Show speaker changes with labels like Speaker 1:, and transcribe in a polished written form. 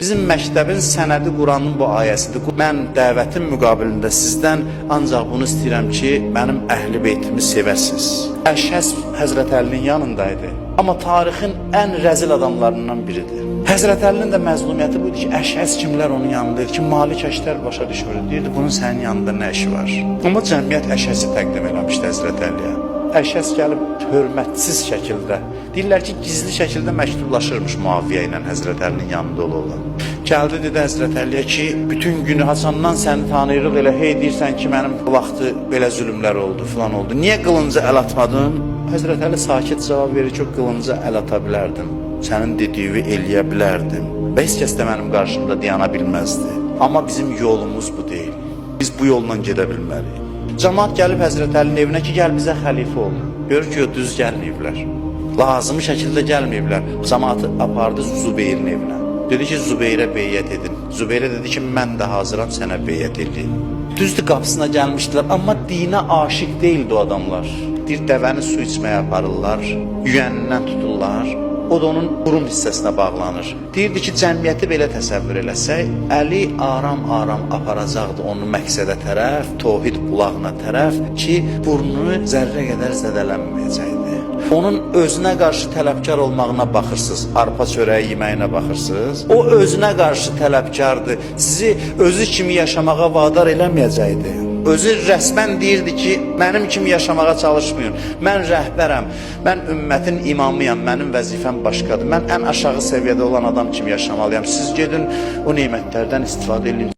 Speaker 1: Bizim məktəbin sənədi Quranın bu ayəsidir. Mən dəvətin müqabilində sizdən ancaq bunu istəyirəm ki, mənim əhl-i beytimi sevəsiniz. Əşhəs Həzrət Əlinin yanındaydı. Amma tarixin ən rəzil adamlarından biridir. Həzrət Əlinin də məzlumiyyəti buydu ki, Əşhəs kimlər onun yanındaydı ki, Malik Əştər başa düşmürdü. Deyirdi, bunun sənin yanında nə işi var? Amma cəmiyyət Əşhəsi təqdim eləmişdi Həzrət Əliyə. Əşhəs gəlib hörmətsiz şəkildə, deyirlər ki, gizli şəkildə məktublaşırmış Muaviyə ilə Həzrət Əlinin yanında olan. Gəldi, dedi Həzrət Əliyə ki, bütün günü haçandan səni tanıyırıq, elə hey deyirsən ki, mənim vaxtı belə zülümlər oldu, filan oldu. Niyə qılınca əl atmadın? Həzrət Əli sakit cavab verir ki, qılınca əl ata bilərdim. Sənin dediyini eləyə bilərdim. Və heç kəs də mənim qarşımda dayana bilməzdi. Amma bizim yolumuz bu deyil. Biz bu yolla gedə bilmərik. Cəmaat gəlib Həzrət Əlinin evinə ki, gəl bizə xəlifə ol. Görür ki, o düz gəlməyiblər. Lazımi şəkildə gəlməyiblər. Cəmaatı apardı Zübeyrin evinə. Dedi ki, Zübeyrə beyyət edin. Zübeyrə dedi ki, mən də hazıram sənə beyyət edin. Düzdür, qapısına gəlmişdilər, amma dinə aşiq deyildi o adamlar. Bir dəvəni su içməyə aparırlar, yüyənindən tuturlar. O da onun burun hissəsinə bağlanır. Deyirdi ki, cəmiyyəti belə təsəvvür eləsək, Əli aram-aram aparacaqdı onu məqsədə tərəf, Tohid bulağına tərəf ki, burnu zərrə qədər zədələnməyəcəkdi. Onun özünə qarşı tələbkar olmağına baxırsınız, arpa çörəyi yeməyinə baxırsınız. O özünə qarşı tələbkardır, sizi özü kimi yaşamağa vadar eləməyəcəkdi. Özü rəsmən deyirdi ki, mənim kimi yaşamağa çalışmayın. Mən rəhbərəm, mən ümmətin imamıyam, mənim vəzifəm başqadır. Mən ən aşağı səviyyədə olan adam kimi yaşamalıyam. Siz gedin, o nemətlərdən istifadə edin.